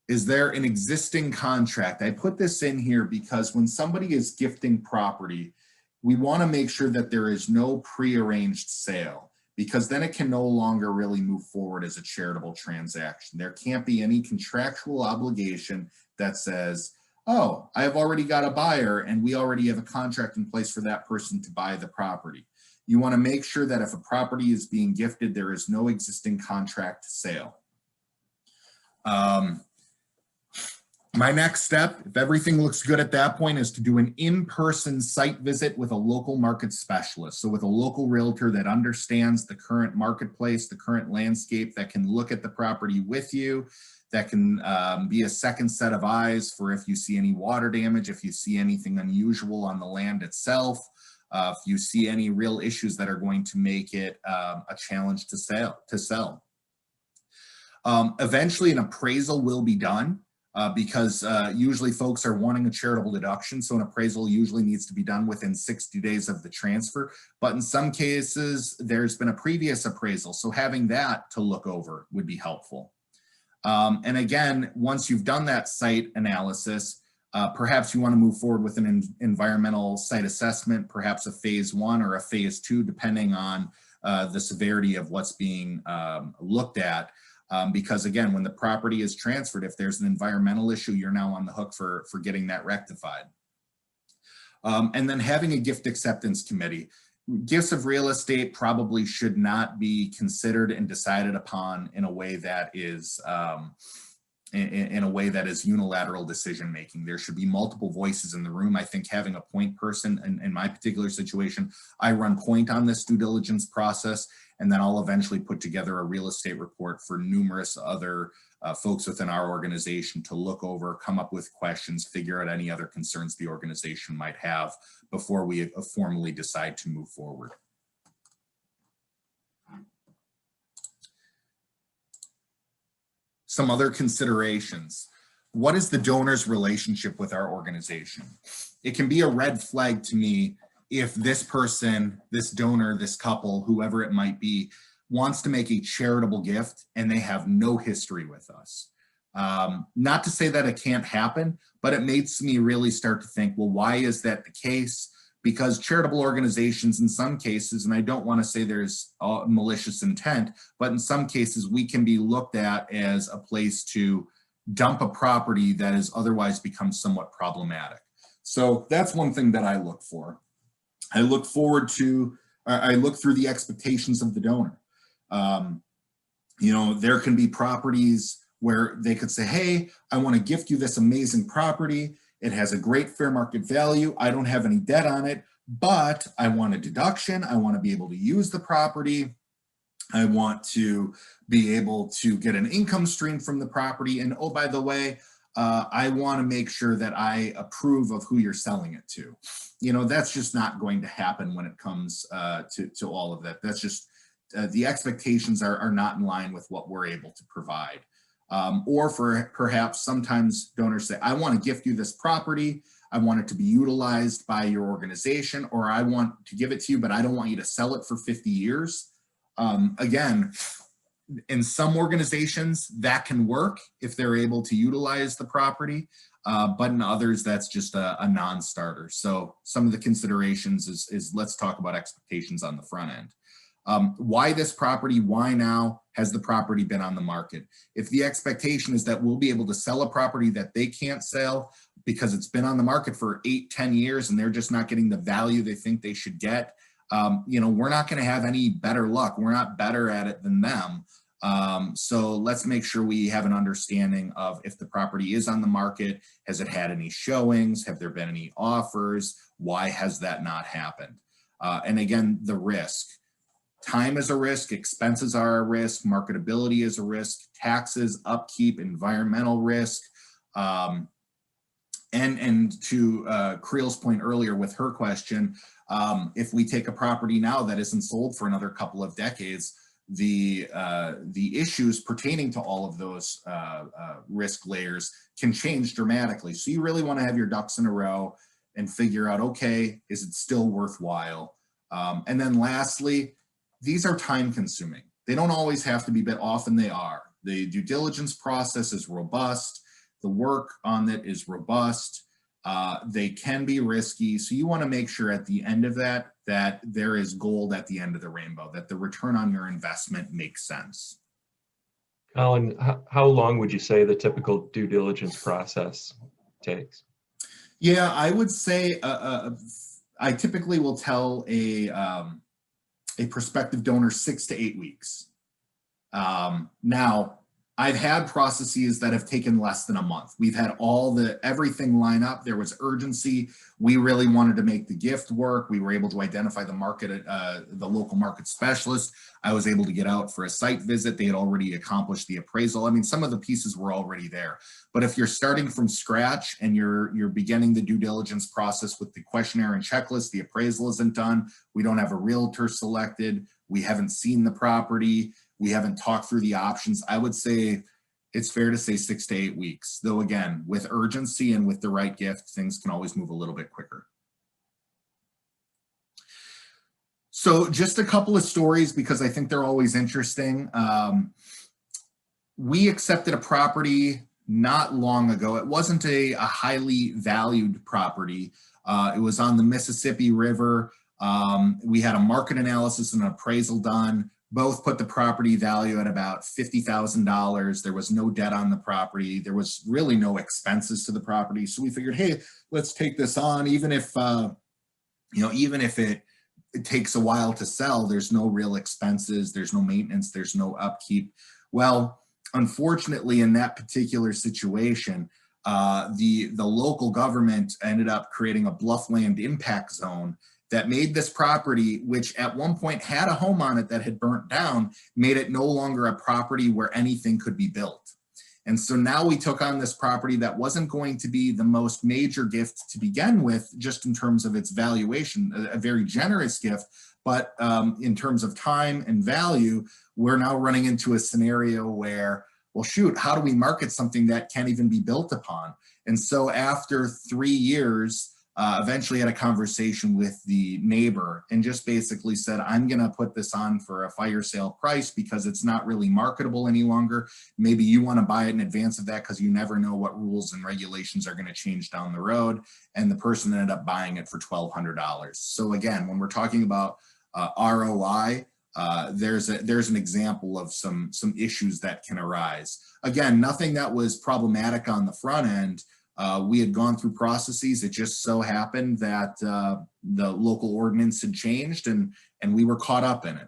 Is there an existing contract? I put this in here because when somebody is gifting property, we want to make sure that there is no prearranged sale, because then it can no longer really move forward as a charitable transaction. There can't be any contractual obligation that says, oh, I have already got a buyer and we already have a contract in place for that person to buy the property. You want to make sure that if a property is being gifted, there is no existing contract sale. My next step, if everything looks good at that point, is to do an in-person site visit with a local market specialist. So with a local realtor that understands the current marketplace, the current landscape, that can look at the property with you, that can be a second set of eyes for if you see any water damage, if you see anything unusual on the land itself, if you see any real issues that are going to make it a challenge to sell. Eventually an appraisal will be done. Because usually folks are wanting a charitable deduction, so an appraisal usually needs to be done within 60 days of the transfer. But in some cases, there's been a previous appraisal, so having that to look over would be helpful. And again, once you've done that site analysis, perhaps you want to move forward with an environmental site assessment, perhaps a phase 1 or a phase 2, depending on the severity of what's being looked at. Because again, when the property is transferred, if there's an environmental issue, you're now on the hook for getting that rectified. And then having a gift acceptance committee. Gifts of real estate probably should not be considered and decided upon in a way that is unilateral decision making. There should be multiple voices in the room. I think having a point person, in my particular situation, I run point on this due diligence process, and then I'll eventually put together a real estate report for numerous other folks within our organization to look over, come up with questions, figure out any other concerns the organization might have before we formally decide to move forward. Some other considerations. What is the donor's relationship with our organization? It can be a red flag to me if this person, this donor, this couple, whoever it might be, wants to make a charitable gift and they have no history with us. Not to say that it can't happen, but it makes me really start to think, well, why is that the case? Because charitable organizations in some cases, and I don't want to say there's malicious intent, but in some cases we can be looked at as a place to dump a property that has otherwise become somewhat problematic. So that's one thing that I look for. I look through the expectations of the donor. There can be properties where they could say, hey, I want to gift you this amazing property. It has a great fair market value. I don't have any debt on it, but I want a deduction. I want to be able to use the property. I want to be able to get an income stream from the property. And oh, by the way, I want to make sure that I approve of who you're selling it to. That's just not going to happen when it comes to all of that. That's just, the expectations are not in line with what we're able to provide. Or for perhaps sometimes donors say, I want to gift you this property. I want it to be utilized by your organization, or I want to give it to you, but I don't want you to sell it for 50 years. Again, in some organizations that can work if they're able to utilize the property, but in others that's just a non-starter. So some of the considerations is let's talk about expectations on the front end. Why this property? Why now? Has the property been on the market? If the expectation is that we'll be able to sell a property that they can't sell because it's been on the market for 8-10 years and they're just not getting the value they think they should get, we're not going to have any better luck. We're not better at it than them. So let's make sure we have an understanding of if the property is on the market, has it had any showings? Have there been any offers? Why has that not happened? And again, the risk. Time is a risk, expenses are a risk, marketability is a risk, taxes, upkeep, environmental risk. And to Creel's point earlier with her question, if we take a property now that isn't sold for another couple of decades, the issues pertaining to all of those risk layers can change dramatically. So you really want to have your ducks in a row and figure out, okay, is it still worthwhile? And then lastly, these are time consuming. They don't always have to be, but often they are. The due diligence process is robust. The work on it is robust. They can be risky. So you want to make sure at the end of that there is gold at the end of the rainbow, that the return on your investment makes sense. Colin, how long would you say the typical due diligence process takes? Yeah, I would say I typically will tell a prospective donor 6 to 8 weeks. Now, I've had processes that have taken less than a month. We've had everything line up. There was urgency. We really wanted to make the gift work. We were able to identify the market, the local market specialist. I was able to get out for a site visit. They had already accomplished the appraisal. I mean, some of the pieces were already there. But if you're starting from scratch and you're beginning the due diligence process with the questionnaire and checklist, the appraisal isn't done, we don't have a realtor selected, we haven't seen the property, we haven't talked through the options, I would say it's fair to say 6 to 8 weeks. Though again, with urgency and with the right gift, things can always move a little bit quicker. So just a couple of stories because I think they're always interesting. We accepted a property not long ago. It wasn't a highly valued property. It was on the Mississippi River. We had a market analysis and an appraisal done. Both put the property value at about $50,000. There was no debt on the property. There was really no expenses to the property. So we figured, hey, let's take this on, even if it takes a while to sell. There's no real expenses. There's no maintenance. There's no upkeep. Well, unfortunately, in that particular situation, the local government ended up creating a bluffland impact zone that made this property, which at one point had a home on it that had burnt down, made it no longer a property where anything could be built. And so now we took on this property that wasn't going to be the most major gift to begin with, just in terms of its valuation, a very generous gift, but in terms of time and value, we're now running into a scenario where, well, shoot, how do we market something that can't even be built upon? And so after 3 years, eventually had a conversation with the neighbor and just basically said, I'm going to put this on for a fire sale price because it's not really marketable any longer. Maybe you want to buy it in advance of that because you never know what rules and regulations are going to change down the road. And the person ended up buying it for $1,200. So again, when we're talking about ROI, there's an example of some issues that can arise. Again, nothing that was problematic on the front end. We had gone through processes. It just so happened that the local ordinance had changed and we were caught up in it.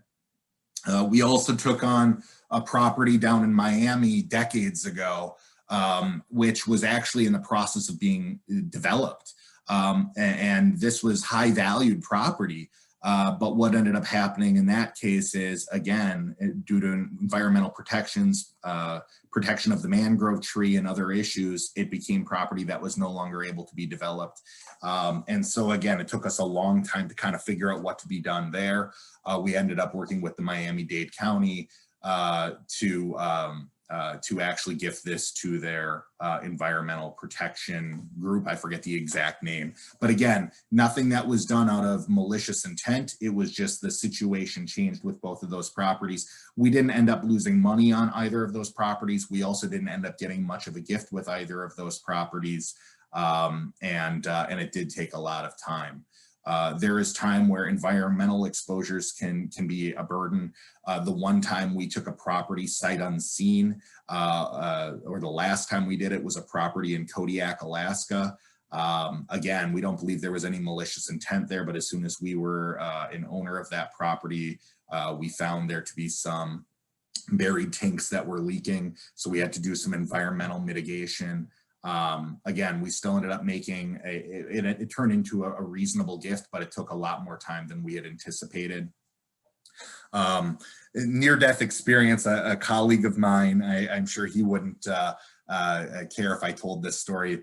We also took on a property down in Miami decades ago, which was actually in the process of being developed. And this was high valued property. But what ended up happening in that case is, again, due to environmental protections, protection of the mangrove tree and other issues, it became property that was no longer able to be developed. And so again, it took us a long time to kind of figure out what to be done there. We ended up working with the Miami-Dade County to actually gift this to their environmental protection group. I forget the exact name, but again, nothing that was done out of malicious intent. It was just the situation changed with both of those properties. We didn't end up losing money on either of those properties. We also didn't end up getting much of a gift with either of those properties. And it did take a lot of time. There is time where environmental exposures can be a burden. The one time we took a property sight unseen, or the last time we did it was a property in Kodiak, Alaska. Again, we don't believe there was any malicious intent there, but as soon as we were an owner of that property, we found there to be some buried tanks that were leaking. So we had to do some environmental mitigation. Again, we still ended up making it turned into a reasonable gift, but it took a lot more time than we had anticipated. Near-death experience, a colleague of mine, I'm sure he wouldn't care if I told this story,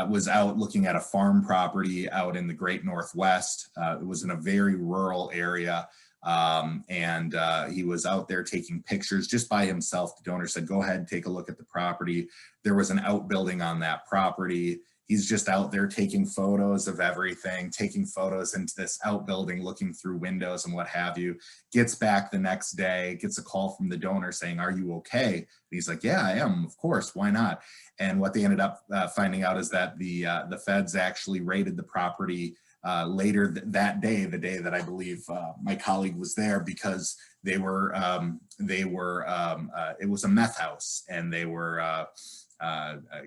was out looking at a farm property out in the Great Northwest. It was in a very rural area. And he was out there taking pictures just by himself. The donor said, go ahead, take a look at the property. There was an outbuilding on that property. He's just out there taking photos of everything, taking photos into this outbuilding, looking through windows and what have you. Gets back the next day, gets a call from the donor saying, are you okay? And he's like, yeah, I am, of course, why not? And what they ended up finding out is that the feds actually raided the property later that day, the day that I believe my colleague was there, because it was a meth house, and they were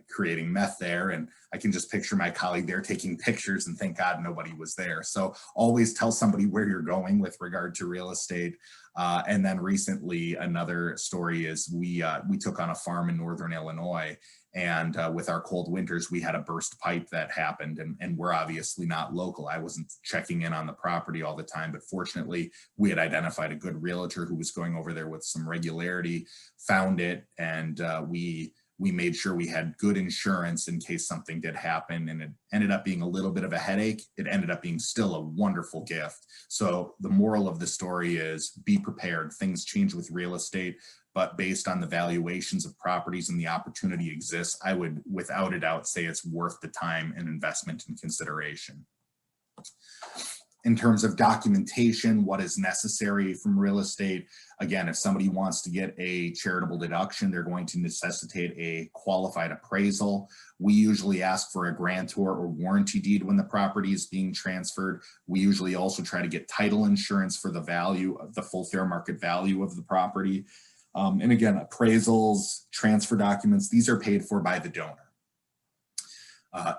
creating meth there. And I can just picture my colleague there taking pictures, and thank God nobody was there. So always tell somebody where you're going with regard to real estate. And then recently, another story is we took on a farm in Northern Illinois, and with our cold winters, we had a burst pipe that happened, and we're obviously not local. I wasn't checking in on the property all the time, but fortunately we had identified a good realtor who was going over there with some regularity, found it, and we made sure we had good insurance in case something did happen. And it ended up being a little bit of a headache. It ended up being still a wonderful gift. So the moral of the story is be prepared. Things change with real estate, but based on the valuations of properties and the opportunity exists, I would without a doubt say it's worth the time and investment and consideration. In terms of documentation, what is necessary from real estate? Again, if somebody wants to get a charitable deduction, they're going to necessitate a qualified appraisal. We usually ask for a grantor or warranty deed when the property is being transferred. We usually also try to get title insurance for the value of the full fair market value of the property. And again, appraisals, transfer documents, these are paid for by the donor.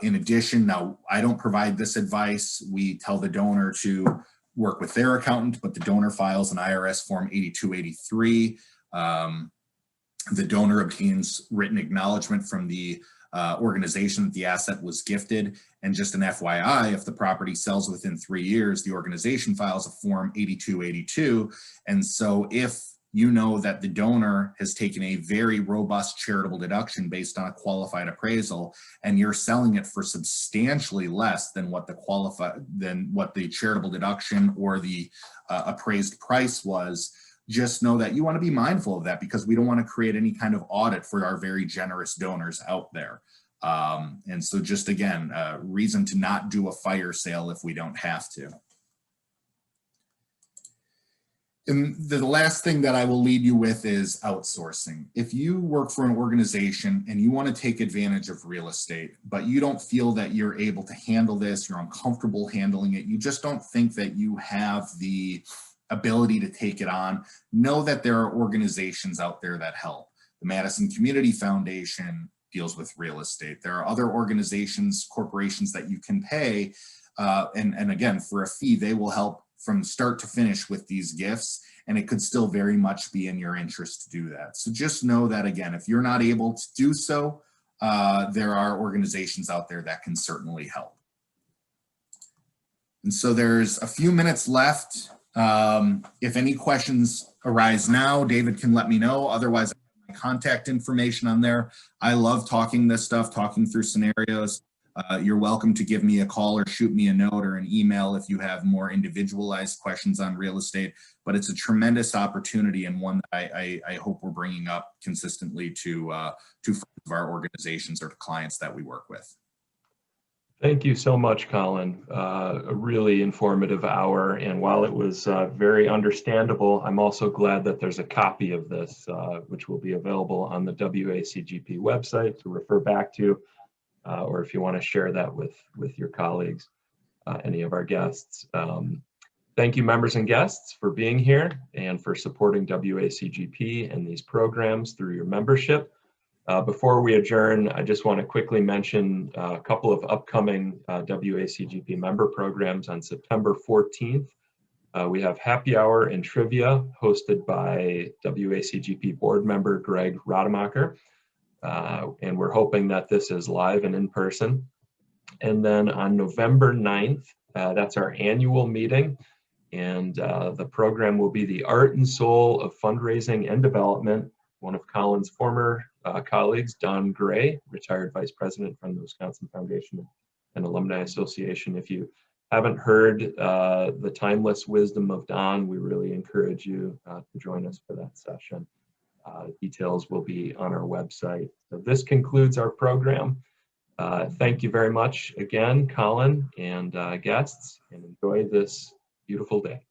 In addition, now I don't provide this advice. We tell the donor to work with their accountant, but the donor files an IRS form 8283. The donor obtains written acknowledgement from the organization that the asset was gifted. And just an FYI, if the property sells within 3 years, the organization files a form 8282. And so if you know that the donor has taken a very robust charitable deduction based on a qualified appraisal, and you're selling it for substantially less than what the charitable deduction or the appraised price was, just know that you want to be mindful of that, because we don't want to create any kind of audit for our very generous donors out there. And so just again, reason to not do a fire sale if we don't have to. And the last thing that I will lead you with is outsourcing. If you work for an organization and you want to take advantage of real estate, but you don't feel that you're able to handle this, you're uncomfortable handling it, you just don't think that you have the ability to take it on, know that there are organizations out there that help. The Madison Community Foundation deals with real estate. There are other organizations, corporations that you can pay, and again, for a fee, they will help from start to finish with these gifts, and it could still very much be in your interest to do that. So just know that, again, if you're not able to do so, there are organizations out there that can certainly help. And so there's a few minutes left. If any questions arise now, David can let me know. Otherwise, I have my contact information on there. I love talking this stuff, talking through scenarios. You're welcome to give me a call or shoot me a note or an email if you have more individualized questions on real estate. But it's a tremendous opportunity, and one that I hope we're bringing up consistently to friends of our organizations or to clients that we work with. Thank you so much, Colin. A really informative hour, and while it was very understandable, I'm also glad that there's a copy of this, which will be available on the WACGP website to refer back to. Or if you want to share that with your colleagues, any of our guests. Thank you, members and guests, for being here and for supporting WACGP and these programs through your membership. Before we adjourn, I just want to quickly mention a couple of upcoming WACGP member programs. On September 14th, we have happy hour and trivia hosted by WACGP board member Greg Rademacher. And we're hoping that this is live and in person. And then on November 9th, that's our annual meeting. And the program will be the Art and Soul of Fundraising and Development. One of Colin's former colleagues, Don Gray, retired vice president from the Wisconsin Foundation and Alumni Association. If you haven't heard the timeless wisdom of Don, we really encourage you to join us for that session. Details will be on our website. So this concludes our program. Thank you very much again, Colin and guests, and enjoy this beautiful day.